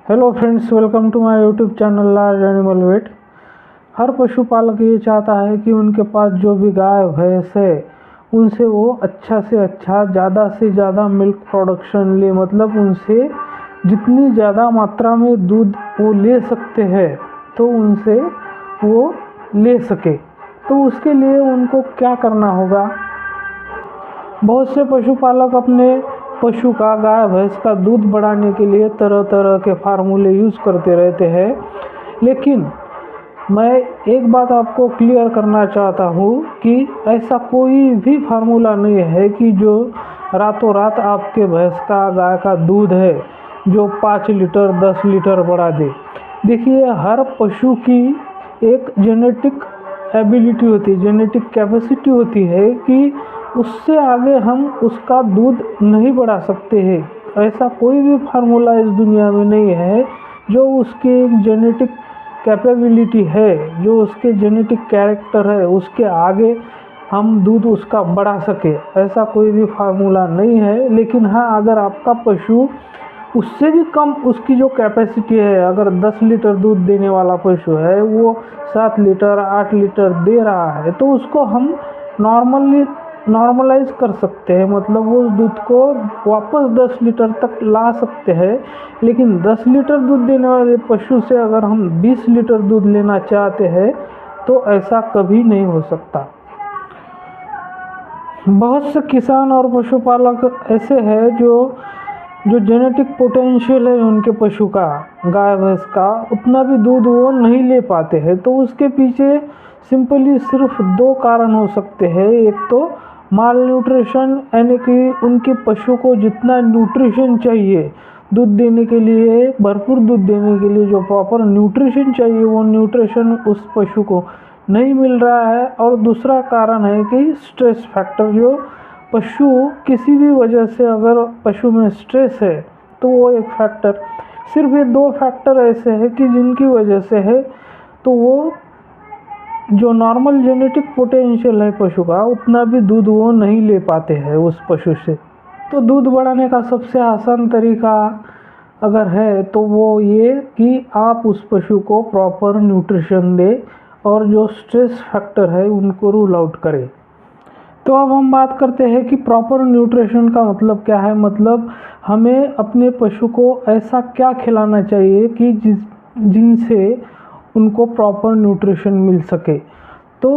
Hello friends, welcome to my YouTube channel large animal vet. हर पशुपालक ये चाहता है कि उनके पास जो भी गाय भैंस है उनसे वो अच्छा से अच्छा ज़्यादा से ज़्यादा मिल्क प्रोडक्शन ले, मतलब उनसे जितनी ज़्यादा मात्रा में दूध वो ले सकते हैं तो उनसे वो ले सके। तो उसके लिए उनको क्या करना होगा। बहुत से पशुपालक अपने पशु का गाय भैंस का दूध बढ़ाने के लिए तरह तरह के फार्मूले यूज़ करते रहते हैं, लेकिन मैं एक बात आपको क्लियर करना चाहता हूँ कि ऐसा कोई भी फार्मूला नहीं है कि जो रातों रात आपके भैंस का गाय का दूध है जो 5 लीटर 10 लीटर बढ़ा दे। देखिए, हर पशु की एक जेनेटिक एबिलिटी होती है, जेनेटिक कैपेसिटी होती है कि उससे आगे हम उसका दूध नहीं बढ़ा सकते हैं। ऐसा कोई भी फार्मूला इस दुनिया में नहीं है जो उसकी एक जेनेटिक कैपेबिलिटी है, जो उसके जेनेटिक कैरेक्टर है, उसके आगे हम दूध उसका बढ़ा सके। ऐसा कोई भी फार्मूला नहीं है। लेकिन हाँ, अगर आपका पशु उससे भी कम उसकी जो कैपेसिटी है, अगर 10 लीटर दूध देने वाला पशु है वो 7 लीटर 8 लीटर दे रहा है, तो उसको हम नॉर्मलाइज कर सकते हैं, मतलब वो दूध को वापस 10 लीटर तक ला सकते हैं। लेकिन 10 लीटर दूध देने वाले पशु से अगर हम 20 लीटर दूध लेना चाहते हैं तो ऐसा कभी नहीं हो सकता। बहुत से किसान और पशुपालक ऐसे हैं जो जेनेटिक पोटेंशियल है उनके पशु का, गाय भैंस का, उतना भी दूध वो नहीं ले पाते हैं। तो उसके पीछे सिंपली सिर्फ 2 कारण हो सकते हैं। एक तो माल न्यूट्रिशन, यानी कि उनके पशु को जितना न्यूट्रिशन चाहिए दूध देने के लिए, भरपूर दूध देने के लिए जो प्रॉपर न्यूट्रिशन चाहिए वो न्यूट्रिशन उस पशु को नहीं मिल रहा है। और दूसरा कारण है कि स्ट्रेस फैक्टर, जो पशु किसी भी वजह से अगर पशु में स्ट्रेस है तो वो एक फैक्टर। सिर्फ ये 2 फैक्टर ऐसे हैं कि जिनकी वजह से है तो वो जो नॉर्मल जेनेटिक पोटेंशियल है पशु का उतना भी दूध वो नहीं ले पाते हैं उस पशु से। तो दूध बढ़ाने का सबसे आसान तरीका अगर है तो वो ये कि आप उस पशु को प्रॉपर न्यूट्रिशन दें और जो स्ट्रेस फैक्टर है उनको रूल आउट करें। तो अब हम बात करते हैं कि प्रॉपर न्यूट्रिशन का मतलब क्या है। मतलब हमें अपने पशु को ऐसा क्या खिलाना चाहिए कि जिनसे उनको प्रॉपर न्यूट्रिशन मिल सके। तो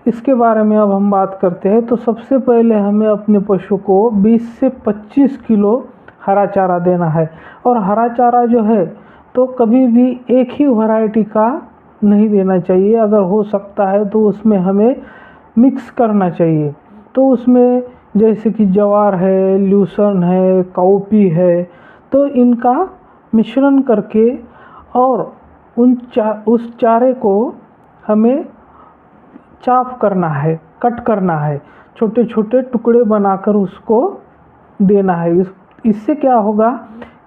इसके बारे में अब हम बात करते हैं। तो सबसे पहले हमें अपने पशु को 20 से 25 किलो हरा चारा देना है। और हरा चारा जो है तो कभी भी एक ही वैरायटी का नहीं देना चाहिए। अगर हो सकता है तो उसमें हमें मिक्स करना चाहिए। तो उसमें जैसे कि जवार है, ल्यूसन है, काउपी है, तो इनका मिश्रण करके और उस चारे को हमें चाप करना है, कट करना है, छोटे छोटे टुकड़े बनाकर उसको देना है। इससे क्या होगा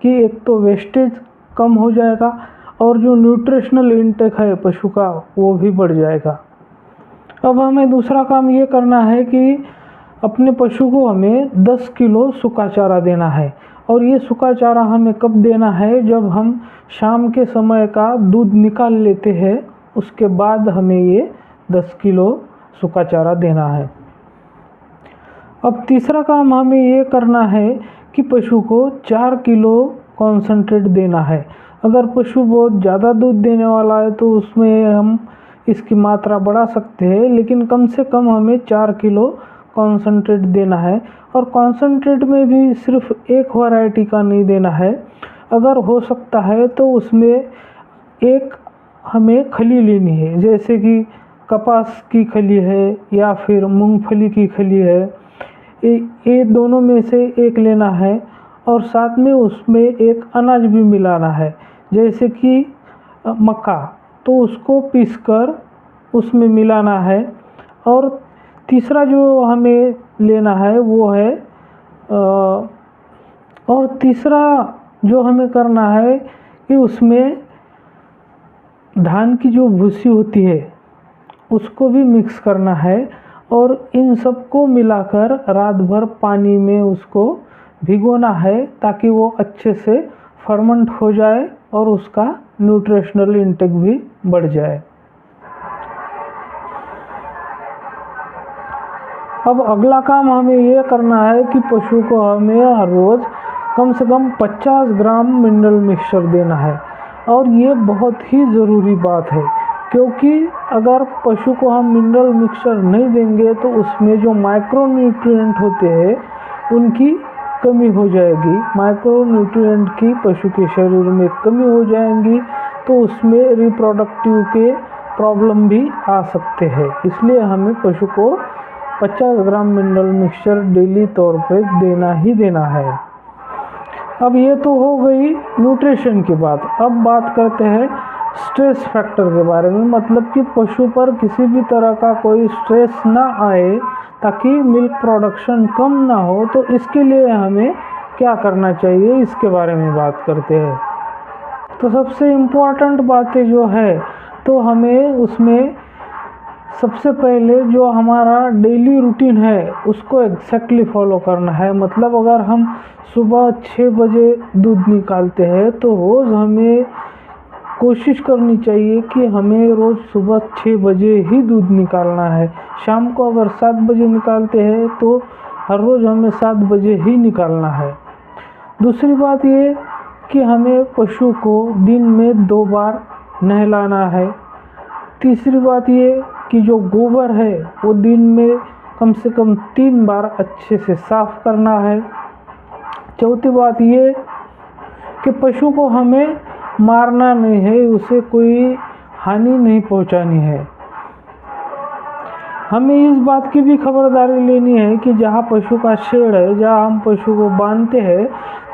कि एक तो वेस्टेज कम हो जाएगा और जो न्यूट्रिशनल इंटेक है पशु का वो भी बढ़ जाएगा। अब हमें दूसरा काम ये करना है कि अपने पशु को हमें 10 किलो सूखा चारा देना है। और ये सूखा चारा हमें कब देना है, जब हम शाम के समय का दूध निकाल लेते हैं उसके बाद हमें ये 10 किलो सूखा चारा देना है। अब तीसरा काम हमें ये करना है कि पशु को 4 किलो कॉन्सेंट्रेट देना है। अगर पशु बहुत ज़्यादा दूध देने वाला है तो उसमें हम इसकी मात्रा बढ़ा सकते हैं, लेकिन कम से कम हमें 4 किलो कॉन्सेंट्रेट देना है। और कॉन्सेंट्रेट में भी सिर्फ एक वैरायटी का नहीं देना है। अगर हो सकता है तो उसमें एक हमें खली लेनी है, जैसे कि कपास की खली है या फिर मूंगफली की खली है, ये दोनों में से एक लेना है। और साथ में उसमें एक अनाज भी मिलाना है, जैसे कि मक्का, तो उसको पीसकर उसमें मिलाना है। और तीसरा जो हमें लेना है वो है और तीसरा जो हमें करना है कि उसमें धान की जो भूसी होती है उसको भी मिक्स करना है। और इन सबको मिलाकर रात भर पानी में उसको भिगोना है ताकि वो अच्छे से फर्मेंट हो जाए और उसका न्यूट्रिशनल इंटेक भी बढ़ जाए। अब अगला काम हमें ये करना है कि पशु को हमें हर रोज़ कम से कम 50 ग्राम मिनरल मिक्सचर देना है। और ये बहुत ही ज़रूरी बात है, क्योंकि अगर पशु को हम मिनरल मिक्सचर नहीं देंगे तो उसमें जो माइक्रो न्यूट्रिएंट होते हैं उनकी कमी हो जाएगी। माइक्रो न्यूट्रिएंट की पशु के शरीर में कमी हो जाएंगी तो उसमें रिप्रोडक्टिव के प्रॉब्लम भी आ सकते हैं। इसलिए हमें पशु को 50 ग्राम मिनरल मिक्सचर डेली तौर पे देना ही देना है। अब ये तो हो गई न्यूट्रिशन की बात। अब बात करते हैं स्ट्रेस फैक्टर के बारे में, मतलब कि पशु पर किसी भी तरह का कोई स्ट्रेस ना आए ताकि मिल्क प्रोडक्शन कम ना हो। तो इसके लिए हमें क्या करना चाहिए, इसके बारे में बात करते हैं। तो सबसे इम्पोर्टेंट बातें जो है तो हमें उसमें सबसे पहले जो हमारा डेली रूटीन है उसको एग्जैक्टली फॉलो करना है। मतलब अगर हम सुबह 6 बजे दूध निकालते हैं तो रोज़ हमें कोशिश करनी चाहिए कि हमें रोज़ सुबह 6 बजे ही दूध निकालना है। शाम को अगर 7 बजे निकालते हैं तो हर रोज़ हमें 7 बजे ही निकालना है। दूसरी बात ये कि हमें पशु को दिन में 2 बार नहलाना है। तीसरी बात ये कि जो गोबर है वो दिन में कम से कम 3 बार अच्छे से साफ़ करना है। चौथी बात ये कि पशु को हमें मारना नहीं है, उसे कोई हानि नहीं पहुंचानी है। हमें इस बात की भी खबरदारी लेनी है कि जहाँ पशु का शेड है, जहाँ हम पशु को बांधते हैं,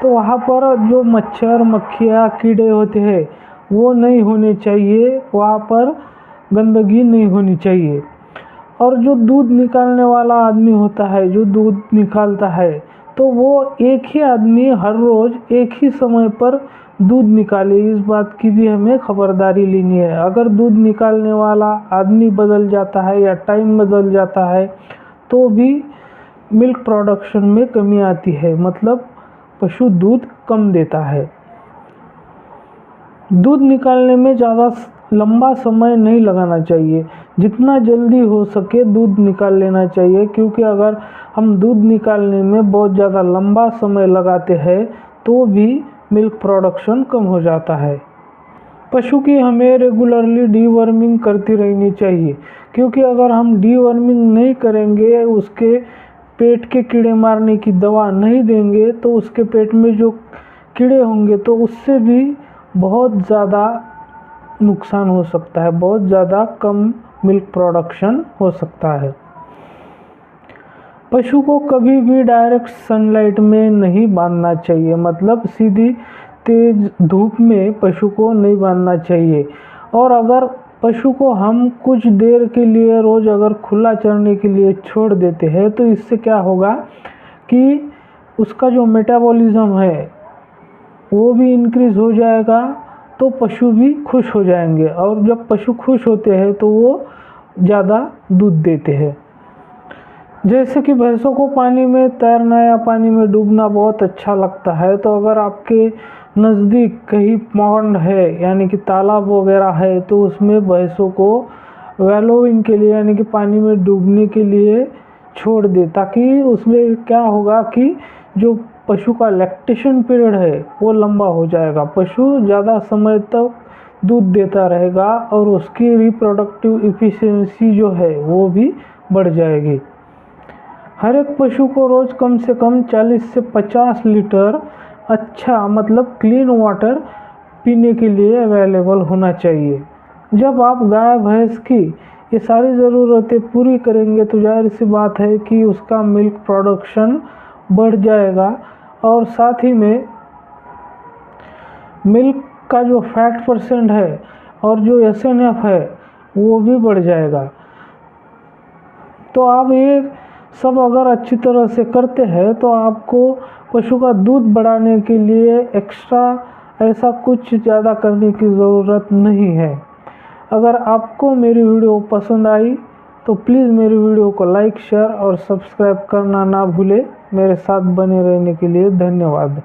तो वहाँ पर जो मच्छर मक्खियाँ कीड़े होते हैं वो नहीं होने चाहिए, वहाँ पर गंदगी नहीं होनी चाहिए। और जो दूध निकालने वाला आदमी होता है, जो दूध निकालता है, तो वो एक ही आदमी हर रोज़ एक ही समय पर दूध निकाले, इस बात की भी हमें खबरदारी लेनी है। अगर दूध निकालने वाला आदमी बदल जाता है या टाइम बदल जाता है तो भी मिल्क प्रोडक्शन में कमी आती है, मतलब पशु दूध कम देता है। दूध निकालने में ज़्यादा लंबा समय नहीं लगाना चाहिए, जितना जल्दी हो सके दूध निकाल लेना चाहिए, क्योंकि अगर हम दूध निकालने में बहुत ज़्यादा लंबा समय लगाते हैं तो भी मिल्क प्रोडक्शन कम हो जाता है। पशु की हमें रेगुलरली डीवर्मिंग करती रहनी चाहिए, क्योंकि अगर हम डीवर्मिंग नहीं करेंगे, उसके पेट के कीड़े मारने की दवा नहीं देंगे तो उसके पेट में जो कीड़े होंगे तो उससे भी बहुत ज़्यादा नुकसान हो सकता है, बहुत ज़्यादा कम मिल्क प्रोडक्शन हो सकता है। पशु को कभी भी डायरेक्ट सनलाइट में नहीं बांधना चाहिए, मतलब सीधी तेज धूप में पशु को नहीं बांधना चाहिए। और अगर पशु को हम कुछ देर के लिए रोज़ अगर खुला चरने के लिए छोड़ देते हैं तो इससे क्या होगा कि उसका जो मेटाबॉलिज्म है वो भी इंक्रीज़ हो जाएगा, तो पशु भी खुश हो जाएंगे। और जब पशु खुश होते हैं तो वो ज़्यादा दूध देते हैं। जैसे कि भैंसों को पानी में तैरना या पानी में डूबना बहुत अच्छा लगता है, तो अगर आपके नज़दीक कहीं पॉन्ड है यानी कि तालाब वगैरह है तो उसमें भैंसों को वैलोइंग के लिए यानी कि पानी में डूबने के लिए छोड़ दे, ताकि उसमें क्या होगा कि जो पशु का लैक्टेशन पीरियड है वो लंबा हो जाएगा, पशु ज़्यादा समय तक दूध देता रहेगा और उसकी रिप्रोडक्टिव एफिशिएंसी जो है वो भी बढ़ जाएगी। हर एक पशु को रोज़ कम से कम 40 से 50 लीटर अच्छा मतलब क्लीन वाटर पीने के लिए अवेलेबल होना चाहिए। जब आप गाय भैंस की ये सारी ज़रूरतें पूरी करेंगे तो जाहिर सी बात है कि उसका मिल्क प्रोडक्शन बढ़ जाएगा और साथ ही में मिल्क का जो फैट परसेंट है और जो SNF है वो भी बढ़ जाएगा। तो आप ये सब अगर अच्छी तरह से करते हैं तो आपको पशु का दूध बढ़ाने के लिए एक्स्ट्रा ऐसा कुछ ज़्यादा करने की ज़रूरत नहीं है। अगर आपको मेरी वीडियो पसंद आई तो प्लीज़ मेरी वीडियो को लाइक शेयर और सब्सक्राइब करना ना भूलें। मेरे साथ बने रहने के लिए धन्यवाद।